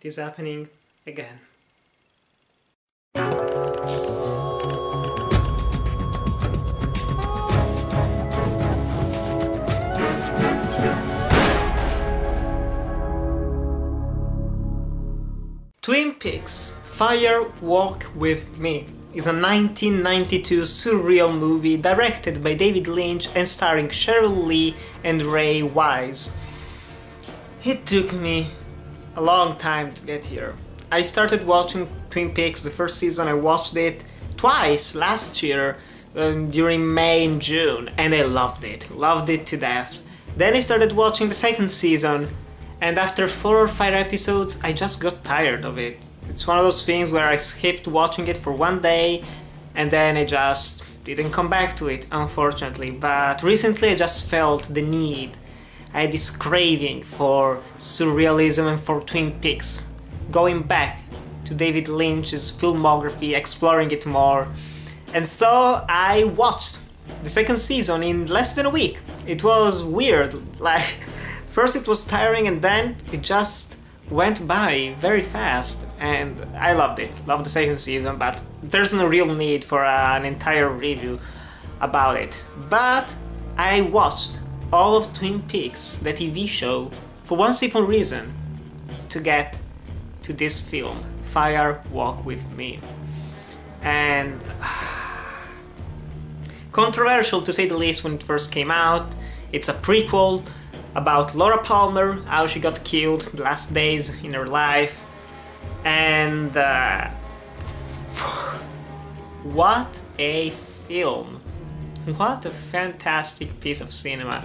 it is happening again. Twin Peaks: Fire Walk With Me is a 1992 surreal movie directed by David Lynch and starring Sheryl Lee and Ray Wise. It took me a long time to get here. I started watching Twin Peaks, the first season. I watched it twice last year during May and June, and I loved it to death. Then I started watching the second season, and after 4 or 5 episodes I just got tired of it. It's one of those things where I skipped watching it for one day and then I just didn't come back to it, unfortunately. But recently I just felt the need. I had this craving for surrealism and for Twin Peaks. Going back to David Lynch's filmography, exploring it more. And so I watched the second season in less than a week. It was weird. Like, first it was tiring and then it just went by very fast, and I loved it. Loved the second season, but there's no real need for an entire review about it. But I watched all of Twin Peaks, the TV show, for one simple reason: to get to this film, Fire Walk With Me. And controversial to say the least when it first came out. It's a prequel about Laura Palmer, how she got killed the last days in her life, and what a film! What a fantastic piece of cinema.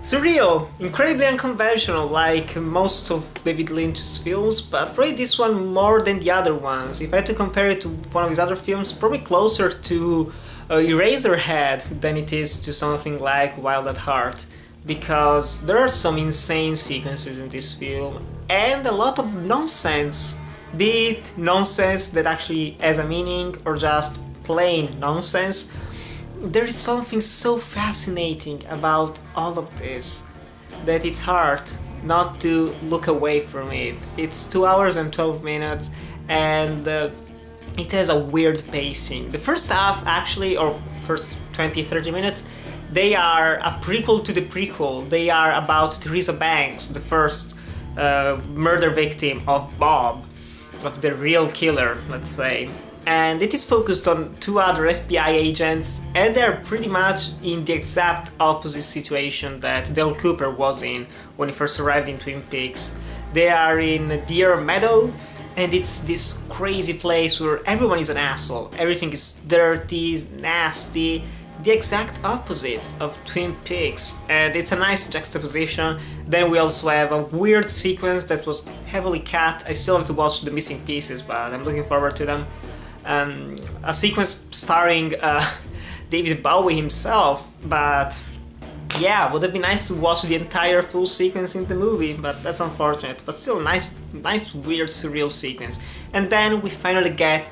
Surreal, incredibly unconventional like most of David Lynch's films, but probably this one more than the other ones. If I had to compare it to one of his other films, probably closer to Eraserhead than it is to something like Wild at Heart. Because there are some insane sequences in this film and a lot of nonsense, be it nonsense that actually has a meaning or just plain nonsense. There is something so fascinating about all of this that it's hard not to look away from it. It's 2 hours and 12 minutes and it has a weird pacing. The first half actually, or first 20-30 minutes, they are a prequel to the prequel. They are about Teresa Banks, the first murder victim of Bob, of the real killer, let's say. And it is focused on 2 other FBI agents, and they're pretty much in the exact opposite situation that Dale Cooper was in when he first arrived in Twin Peaks. They are in Deer Meadow, and it's this crazy place where everyone is an asshole. Everything is dirty, nasty. The exact opposite of Twin Peaks, and it's a nice juxtaposition. Then we also have a weird sequence that was heavily cut. I still have to watch the missing pieces, but I'm looking forward to them. A sequence starring David Bowie himself, but yeah, would have been nice to watch the entire full sequence in the movie, but that's unfortunate. But still, nice, weird, surreal sequence. And then we finally get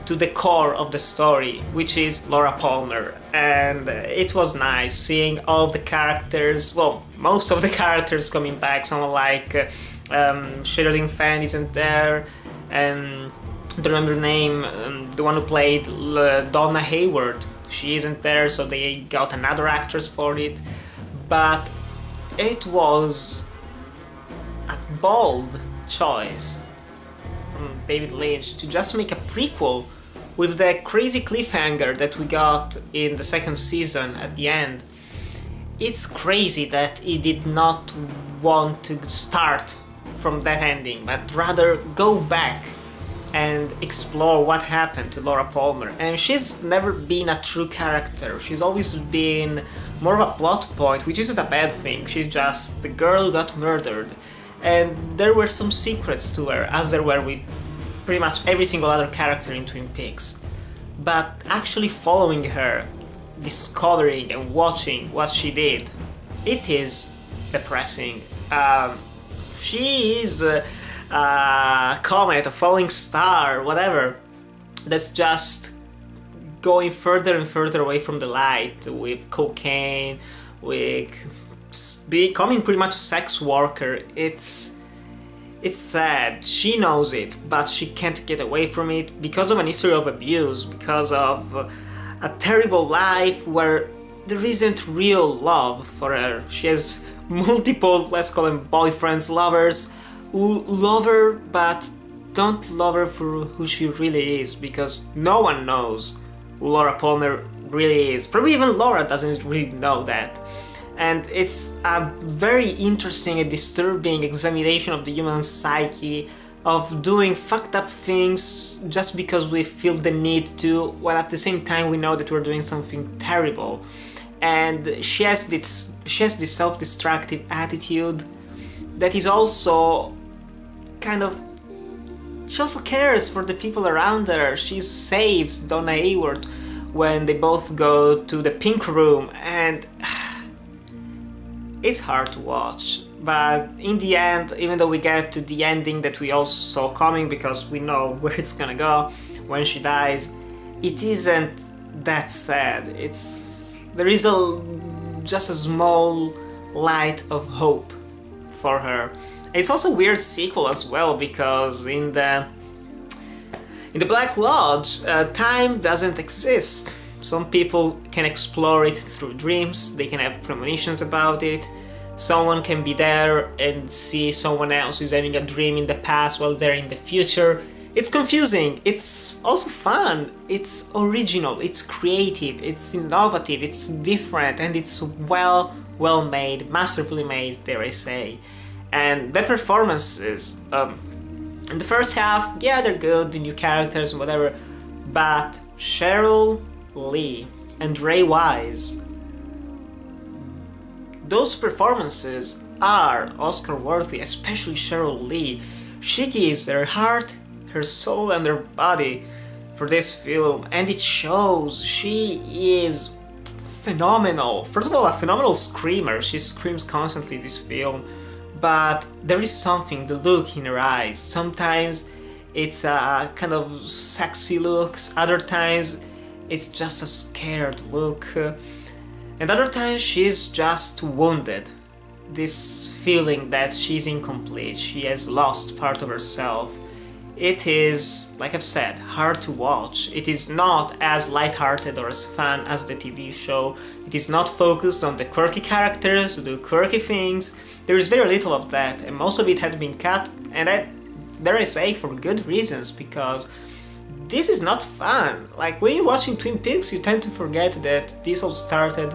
to the core of the story, which is Laura Palmer, and it was nice seeing all of the characters, well, most of the characters coming back. Someone like Sherilyn Fenn isn't there, and I don't remember the name, the one who played Donna Hayward, she isn't there, so they got another actress for it. But it was a bold choice from David Lynch to just make a prequel with the crazy cliffhanger that we got in the second season at the end. It's crazy that he did not want to start from that ending, but rather go back and explore what happened to Laura Palmer. And she's never been a true character. She's always been more of a plot point, which isn't a bad thing. She's just the girl who got murdered. And there were some secrets to her, as there were with pretty much every single other character in Twin Peaks. But actually following her, discovering and watching what she did, it is depressing. She is a comet, a falling star, whatever, that's just going further and further away from the light, with cocaine, with becoming pretty much a sex worker. It's It's sad, she knows it, but she can't get away from it because of an history of abuse, because of a terrible life where there isn't real love for her. She has multiple, let's call them boyfriends, lovers, who love her but don't love her for who she really is, because no one knows who Laura Palmer really is. Probably even Laura doesn't really know that. And it's a very interesting and disturbing examination of the human psyche, of doing fucked up things just because we feel the need to, while at the same time we know that we're doing something terrible. And she has this self-destructive attitude that is also kind of, she also cares for the people around her. She saves Donna Hayward when they both go to the pink room, and it's hard to watch. But in the end, even though we get to the ending that we all saw coming because we know where it's gonna go when she dies, it isn't that sad. There is just a small light of hope for her. It's also a weird sequel as well, because in the Black Lodge, time doesn't exist. Some people can explore it through dreams, they can have premonitions about it. Someone can be there and see someone else who's having a dream in the past while they're in the future. It's confusing, it's also fun, it's original, it's creative, it's innovative, it's different, and it's well made, masterfully made, dare I say. And the performances, in the first half, yeah, they're good, the new characters and whatever, but Sheryl Lee and Ray Wise, those performances are Oscar worthy, especially Sheryl Lee. She gives her heart, her soul and her body for this film, and it shows. She is phenomenal. First of all, a phenomenal screamer. She screams constantly in this film, but there is something, the look in her eyes. Sometimes it's a kind of sexy looks, other times it's just a scared look. And other times she's just wounded. This feeling that she's incomplete, she has lost part of herself. It is, like I've said, hard to watch. It is not as lighthearted or as fun as the TV show. It is not focused on the quirky characters who do quirky things. There is very little of that, and most of it had been cut, and dare I say, for good reasons, because this is not fun. Like, when you're watching Twin Peaks, you tend to forget that this all started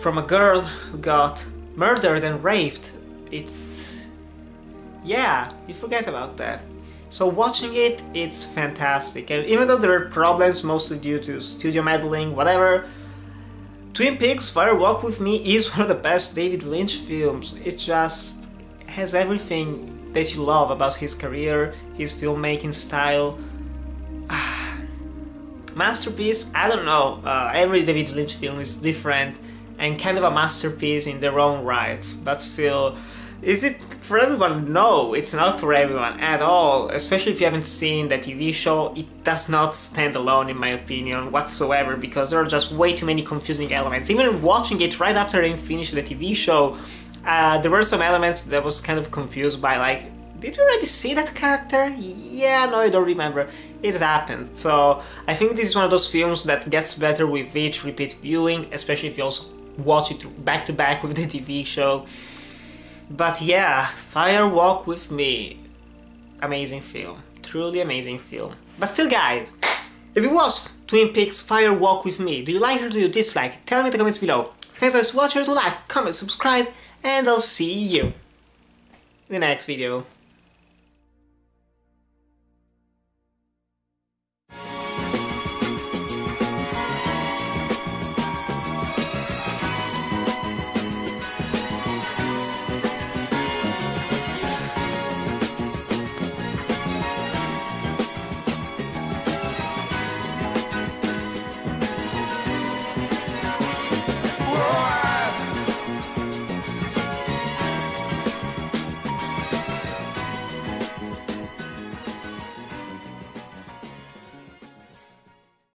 from a girl who got murdered and raped. Yeah, you forget about that. So watching it, it's fantastic. And even though there are problems, mostly due to studio meddling, whatever, Twin Peaks Fire Walk With Me is one of the best David Lynch films. It just has everything that you love about his career, his filmmaking style. Masterpiece? I don't know. Every David Lynch film is different and kind of a masterpiece in their own right, but still, is it for everyone? No, it's not for everyone at all, especially if you haven't seen the TV show. It does not stand alone, in my opinion, whatsoever, because there are just way too many confusing elements. Even watching it right after I finished the TV show, there were some elements that I was kind of confused by, like, did you already see that character? Yeah, no, I don't remember. It happened. So I think this is one of those films that gets better with each repeat viewing, especially if you also watch it back to back with the TV show. But yeah, Fire Walk With Me, amazing film, truly amazing film. But still, guys, if you watched Twin Peaks Fire Walk With Me, do you like it or do you dislike? Tell me in the comments below. Thanks guys for watching, to like, comment, subscribe, and I'll see you in the next video.